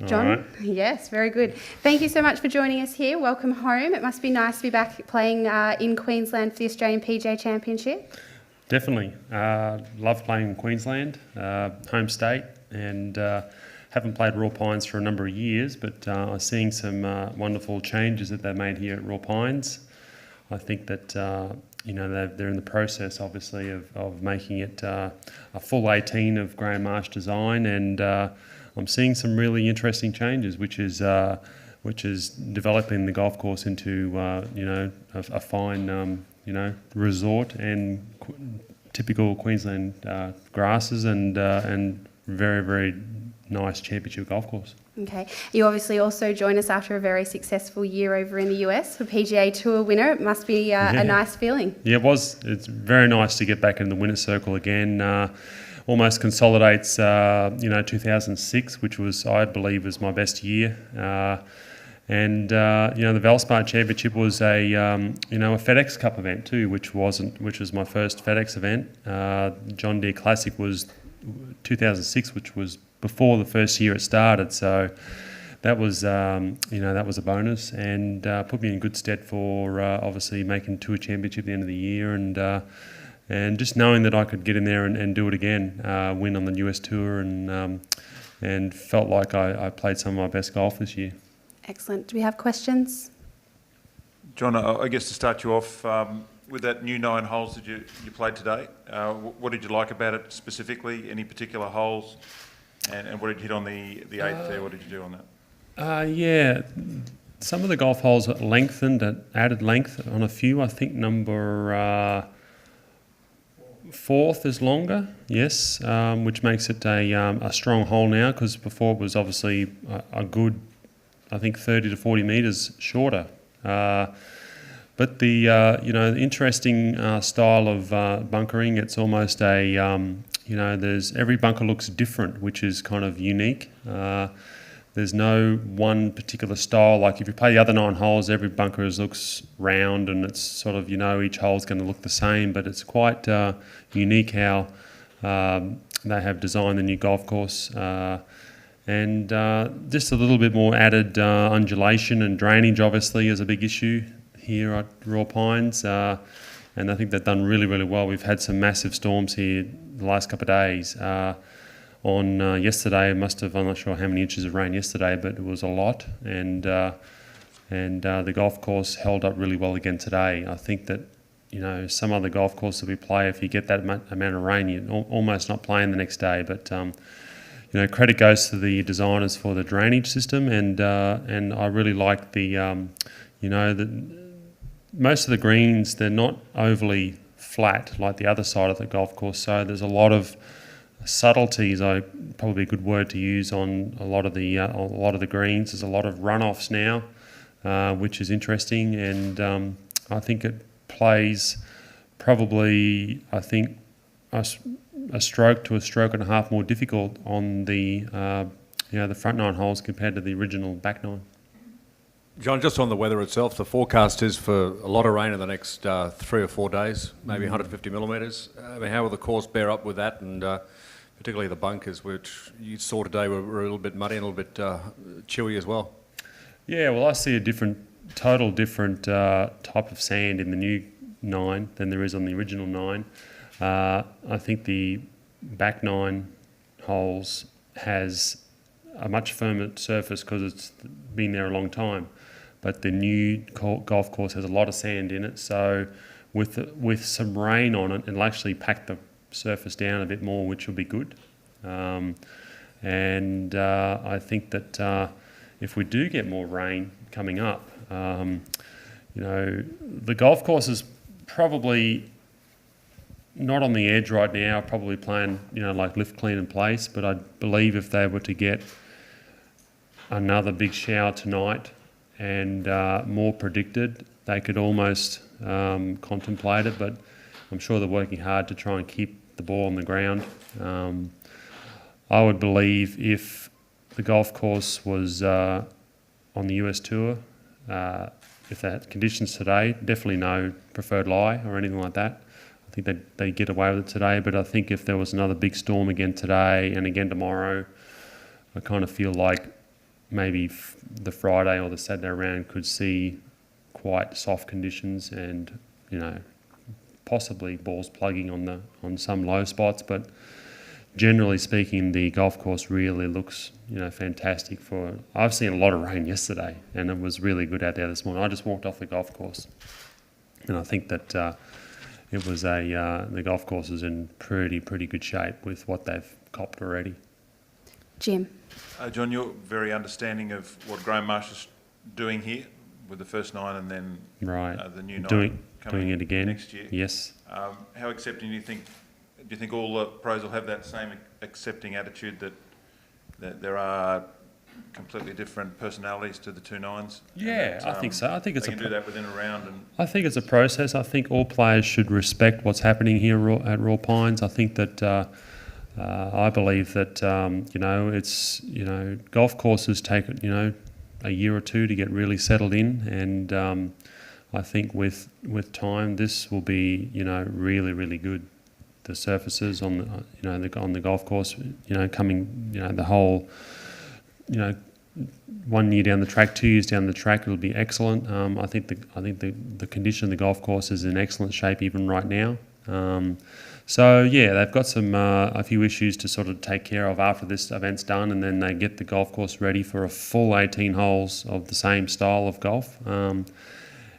John? All right. Yes, very good. Thank you so much for joining us here. Welcome home. It must be nice to be back playing in Queensland for the Australian PGA Championship. Definitely. Love playing in Queensland, home state, and haven't played Royal Pines for a number of years, but I'm seeing some wonderful changes that they've made here at Royal Pines. I think that they're in the process, obviously, of making it a full 18 of Graham Marsh design, and I'm seeing some really interesting changes, which is developing the golf course into a fine resort and typical Queensland grasses and very, very nice championship golf course. Okay. You obviously also joined us after a very successful year over in the US for PGA Tour winner. It must be a nice feeling. Yeah, it was. It's very nice to get back in the winner's circle again. Almost consolidates 2006, which was, I believe, was my best year. And the Valspar Championship was a FedEx Cup event too, which was my first FedEx event. John Deere Classic was 2006, which was before the first year it started. So that was a bonus and put me in good stead for obviously making Tour Championship at the end of the year and just knowing that I could get in there and do it again, win on the US Tour and felt like I played some of my best golf this year. Excellent. Do we have questions? John, I guess to start you off, with that new 9 holes that you played today, what did you like about it specifically? Any particular holes? And what did you hit on the 8th there? What did you do on that? Some of the golf holes lengthened, added length on a few. I think number 4th is longer, yes, which makes it a strong hole now, because before it was obviously a good, I think 30 to 40 metres shorter. But the interesting style of bunkering, it's almost every bunker looks different, which is kind of unique. There's no one particular style. Like if you play the other 9 holes, every bunker looks round and it's sort of, each hole's going to look the same, but it's quite unique how they have designed the new golf course. And just a little bit more added undulation and drainage obviously is a big issue here at Royal Pines. And I think they've done really, really well. We've had some massive storms here the last couple of days. On yesterday, I'm not sure how many inches of rain yesterday, but it was a lot. And the golf course held up really well again today. I think that, some other golf course that we play, if you get that amount of rain, you're almost not playing the next day. But, credit goes to the designers for the drainage system. And I really like most of the greens, they're not overly flat like the other side of the golf course. So there's a lot of subtleties, probably a good word to use, on a lot of the greens. There's a lot of runoffs now, which is interesting, and I think it plays probably a stroke to a stroke and a half more difficult on the front 9 holes compared to the original back 9. John, just on the weather itself, the forecast is for a lot of rain in the next 3 or 4 days, maybe 150 millimetres. How will the course bear up with that, and particularly the bunkers, which you saw today were a little bit muddy and a little bit chewy as well? Yeah, well, I see a total different type of sand in the new 9 than there is on the original 9. I think the back 9 holes has a much firmer surface because it's been there a long time. But the new golf course has a lot of sand in it, so with some rain on it, it'll actually pack the surface down a bit more, which will be good. I think that if we do get more rain coming up, the golf course is probably not on the edge right now, probably playing, like lift, clean and place, but I believe if they were to get another big shower tonight and more predicted, they could almost contemplate it, but I'm sure they're working hard to try and keep the ball on the ground. I would believe if the golf course was on the US Tour, if they had conditions today, definitely no preferred lie or anything like that. I think they get away with it today, but I think if there was another big storm again today and again tomorrow, I kind of feel like maybe the Friday or the Saturday round could see quite soft conditions and, possibly balls plugging on some low spots, but generally speaking, the golf course really looks, fantastic for... I've seen a lot of rain yesterday, and it was really good out there this morning. I just walked off the golf course, and I think that it was the golf course is in pretty good shape with what they've copped already. Jim. John, you're very understanding of what Graham Marsh is doing here with the first 9 and then the new 9 doing it again next year. Yes. How accepting do you think? Do you think all the pros will have that same accepting attitude that there are completely different personalities to the 2 9s? Yeah, I think so. I think it's they can do that within a round. And I think it's a process. I think all players should respect what's happening here at Royal Pines. I think that I believe that it's golf courses take a year or two to get really settled in, and I think with time this will be really good. The surfaces on the golf course, coming the whole 1 year down the track, 2 years down the track, it'll be excellent. I think the condition of the golf course is in excellent shape even right now. So yeah, they've got some a few issues to sort of take care of after this event's done, and then they get the golf course ready for a full 18 holes of the same style of golf.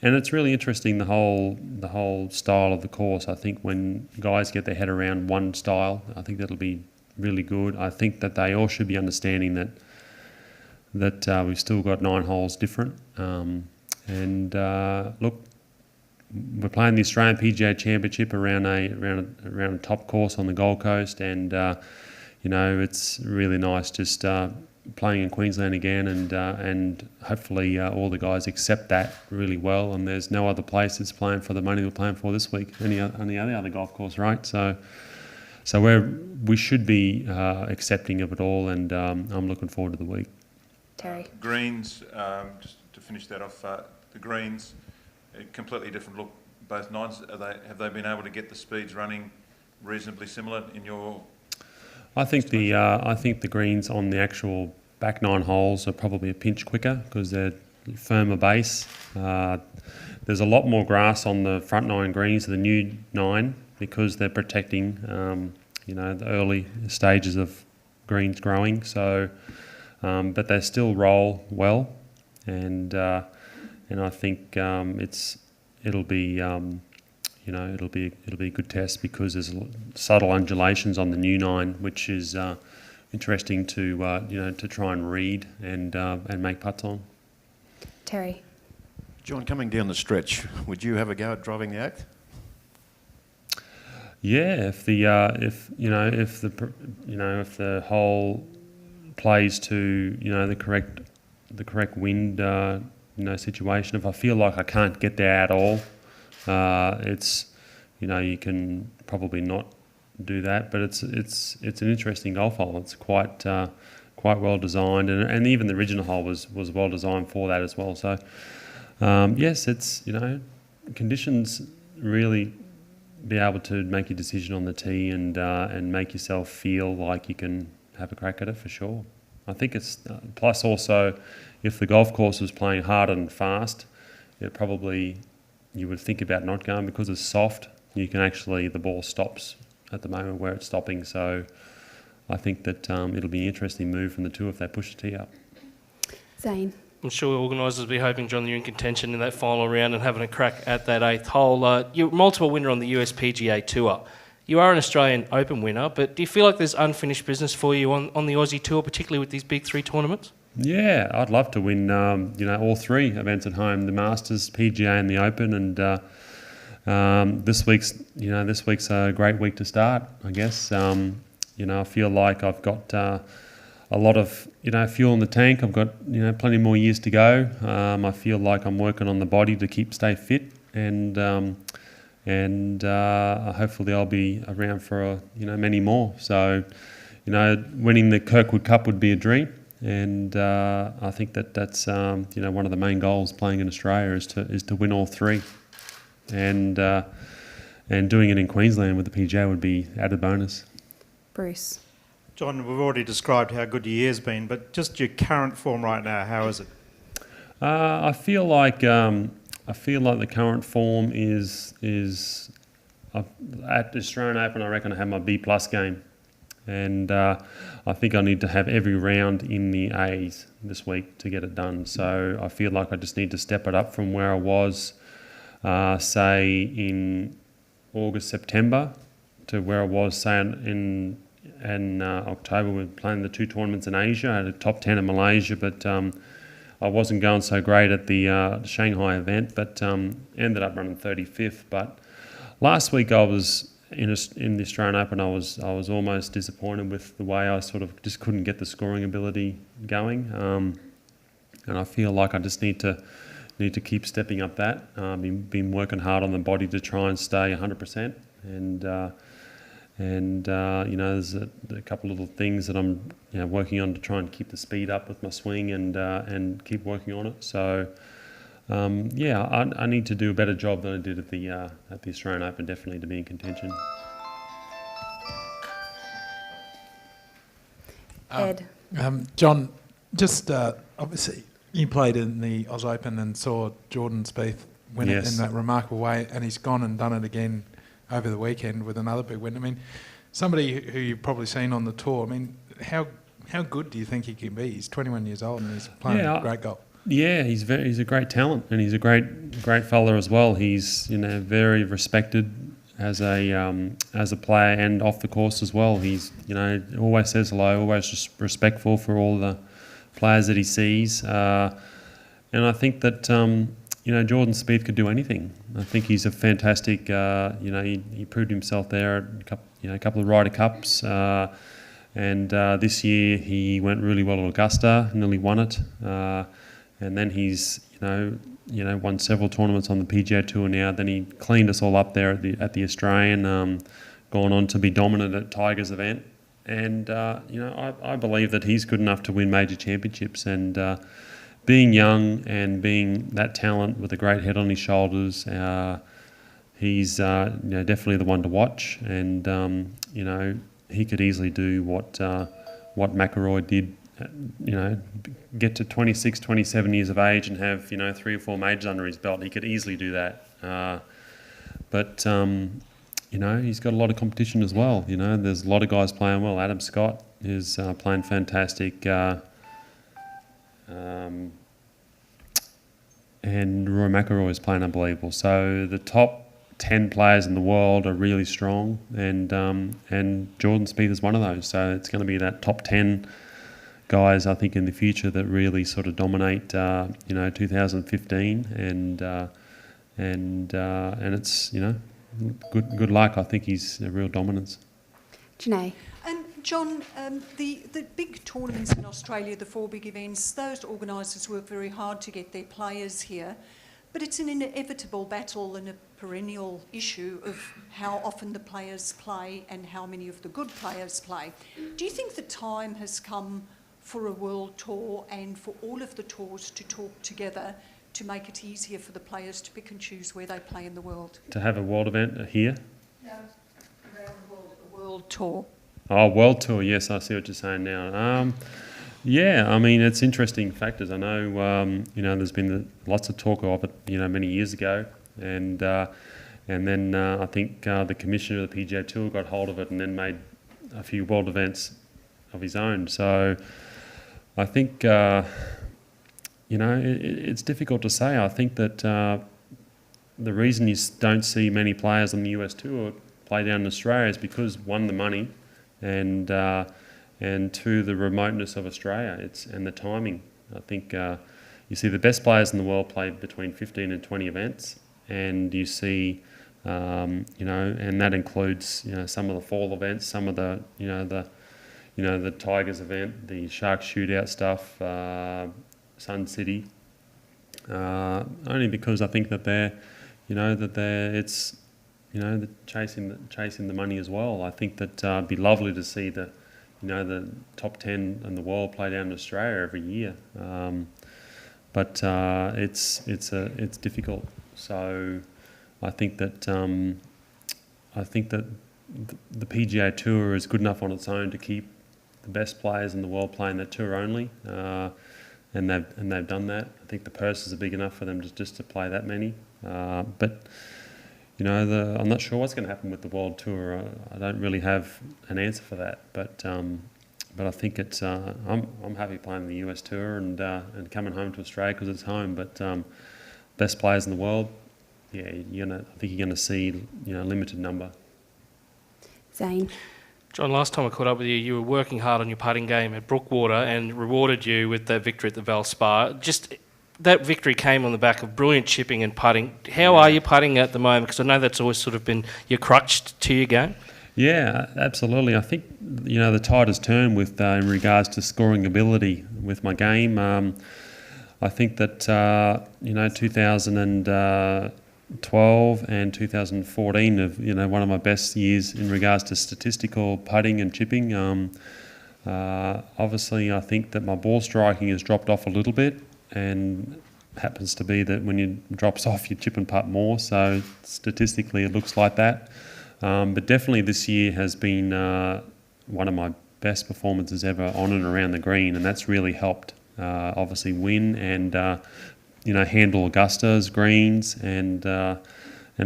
And it's really interesting, the whole style of the course. I think when guys get their head around one style, I think that'll be really good. I think that they all should be understanding that we've still got 9 holes different. Look, we're playing the Australian PGA Championship around a top course on the Gold Coast, and it's really nice just playing in Queensland again, and hopefully all the guys accept that really well. And there's no other place that's playing for the money we're playing for this week, any other golf course, right? So we should be accepting of it all, and I'm looking forward to the week. Terry. Greens, just to finish that off, the greens, a completely different look. Both 9s, have they been able to get the speeds running reasonably similar in your? I think the greens on the actual back 9 holes are probably a pinch quicker because they're firmer base. There's a lot more grass on the front 9 greens, the new 9, because they're protecting the early stages of greens growing. So, but they still roll well, and I think it'll be a good test because there's subtle undulations on the new 9, which is interesting to try and read and make putts on. Terry. John, coming down the stretch, would you have a go at driving the 8th? Yeah, if the hole plays to the correct wind situation. If I feel like I can't get there at all, it's you can probably not do that, but it's an interesting golf hole. It's quite well designed, and even the original hole was well designed for that as well. So yes, it's conditions really be able to make your decision on the tee and make yourself feel like you can have a crack at it for sure. I think it's plus also if the golf course was playing hard and fast, it probably you would think about not going because it's soft. You can actually the ball stops at the moment where it's stopping. So I think that it'll be an interesting move from the two if they push the tee up. Zane. I'm sure organisers will be hoping, John, you're in contention in that final round and having a crack at that 8th hole. You're a multiple winner on the US PGA Tour. You are an Australian Open winner, but do you feel like there's unfinished business for you on the Aussie Tour, particularly with these big 3 tournaments? Yeah, I'd love to win, all 3 events at home: the Masters, PGA, and the Open. And this week's a great week to start, I guess. I feel like I've got a lot of fuel in the tank. I've got plenty more years to go. I feel like I'm working on the body to stay fit, and hopefully I'll be around for many more. So winning the Kirkwood Cup would be a dream, and I think that's one of the main goals playing in Australia is to win all 3, and doing it in Queensland with the PGA would be added bonus. Bruce. John, we've already described how good your year's been, but just your current form right now, how is it? I feel like the current form is at the Australian Open. I reckon I have my B+ game, and I think I need to have every round in the A's this week to get it done. So I feel like I just need to step it up from where I was, say in August, September, to where I was, say in October. We're playing the 2 tournaments in Asia. I had a top 10 in Malaysia, but I wasn't going so great at the Shanghai event, but ended up running 35th. But last week I was in the Australian Open. I was almost disappointed with the way I sort of just couldn't get the scoring ability going, and I feel like I just need to keep stepping up that. Been working hard on the body to try and stay 100%, and you know, there's a couple of little things that I'm working on to try and keep the speed up with my swing and keep working on it. So I need to do a better job than I did at the Australian Open, definitely, to be in contention. Ed. John, just obviously you played in the Oz Open and saw Jordan Spieth win it in that remarkable way, and he's gone and done it again over the weekend with another big win. I mean, somebody who you've probably seen on the tour, I mean, how good do you think he can be? He's 21 years old and he's playing great golf. Yeah, he's a great talent, and he's a great fella as well. He's very respected as a player and off the course as well. He's always says hello, always just respectful for all the players that he sees, and I think that Jordan Spieth could do anything. I think he's a fantastic. He proved himself there at a couple of Ryder Cups, and this year he went really well at Augusta, nearly won it, and then he's won several tournaments on the PGA Tour now. Then he cleaned us all up there at the Australian, gone on to be dominant at Tiger's event, and I believe that he's good enough to win major championships. And being young and being that talent with a great head on his shoulders, he's definitely the one to watch. And he could easily do what McIlroy did. Get to 26, 27 years of age and have 3 or 4 majors under his belt. He could easily do that. But he's got a lot of competition as well. There's a lot of guys playing well. Adam Scott is playing fantastic. And Rory McIlroy is playing unbelievable. So the top 10 players in the world are really strong, and Jordan Spieth is one of those. So it's going to be that top 10 guys, I think, in the future that really sort of dominate 2015, and it's good luck. I think he's a real dominance. Janae. John, the big tournaments in Australia, the 4 big events, those organisers work very hard to get their players here, but it's an inevitable battle and a perennial issue of how often the players play and how many of the good players play. Do you think the time has come for a world tour and for all of the tours to talk together to make it easier for the players to pick and choose where they play in the world? To have a world event here? No, around the world, a world tour. Oh, world tour, yes, I see what you're saying now. Yeah, I mean, it's interesting factors. I know, there's been lots of talk of it, many years ago, and then I think the commissioner of the PGA Tour got hold of it and then made a few world events of his own. So I think, it's difficult to say. I think that the reason you don't see many players on the US Tour play down in Australia is because, one, the money, and 2, the remoteness of Australia. And the timing. I think you see the best players in the world play between 15 and 20 events, and you see, and that includes some of the fall events, some of the the Tigers event, the Shark Shootout stuff, Sun City. Only because I think that they're chasing the money as well. I think that it'd be lovely to see the top 10 in the world play down in Australia every year, but it's difficult. So I think that the PGA Tour is good enough on its own to keep the best players in the world playing that tour only, and they've done that. I think the purses are big enough for them just to play that many. But you know, I'm not sure what's going to happen with the World Tour. I don't really have an answer for that. But I think it's I'm happy playing the US Tour and coming home to Australia because it's home. But best players in the world, yeah, I think you're gonna see a limited number. Zane. John, last time I caught up with you, you were working hard on your putting game at Brookwater and rewarded you with that victory at the Valspar. Just that victory came on the back of brilliant chipping and putting. How are you putting at the moment? Because I know that's always sort of been your crutch to your game. Yeah, absolutely. I think the tide has turned with in regards to scoring ability with my game. I think that 2012 and 2014 of one of my best years in regards to statistical putting and chipping. Obviously, I think that my ball striking has dropped off a little bit, and happens to be that when it drops off, you chip and putt more. So statistically, it looks like that. But definitely, this year has been one of my best performances ever on and around the green, and that's really helped. Obviously, win and handle Augusta's greens and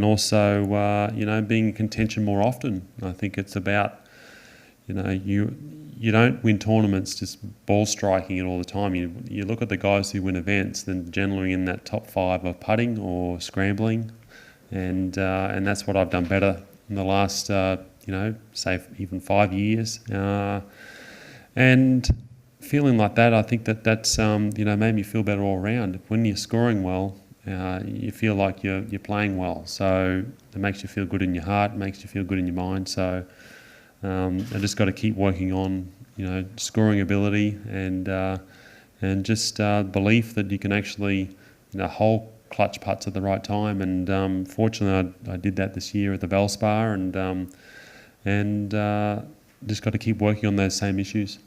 also being in contention more often. I think it's about you don't win tournaments just ball striking it all the time. You look at the guys who win events, then generally in that top 5 of putting or scrambling, and that's what I've done better in the last say even 5 years, and feeling like that, I think that's made me feel better all around. When you're scoring well, you feel like you're playing well. So it makes you feel good in your heart, makes you feel good in your mind. So I just got to keep working on scoring ability and just belief that you can actually hold clutch putts at the right time. And fortunately, I did that this year at the Valspar, and just got to keep working on those same issues.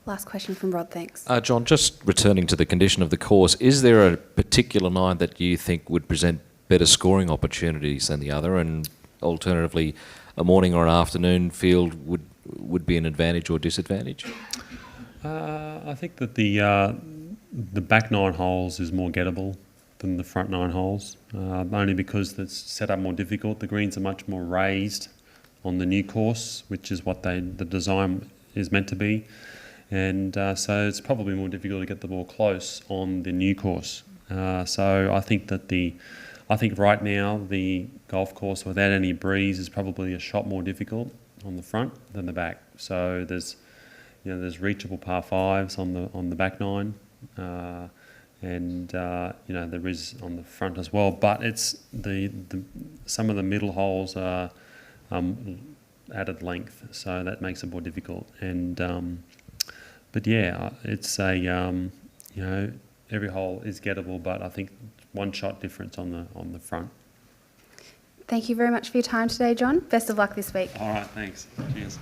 Last question from Rod, thanks. John, just returning to the condition of the course, is there a particular line that you think would present better scoring opportunities than the other, and alternatively, a morning or an afternoon field would be an advantage or disadvantage? I think that the back 9 holes is more gettable than the front 9 holes, only because it's set up more difficult. The greens are much more raised on the new course, which is what the design is meant to be. And so it's probably more difficult to get the ball close on the new course. So I think that right now the golf course without any breeze is probably a shot more difficult on the front than the back. So there's reachable par 5s on the back 9, and there is on the front as well. But it's some of the middle holes are added length, so that makes it more difficult. And but yeah, it's every hole is gettable, but I think one shot difference on the front. Thank you very much for your time today, John. Best of luck this week. All right, thanks. Cheers.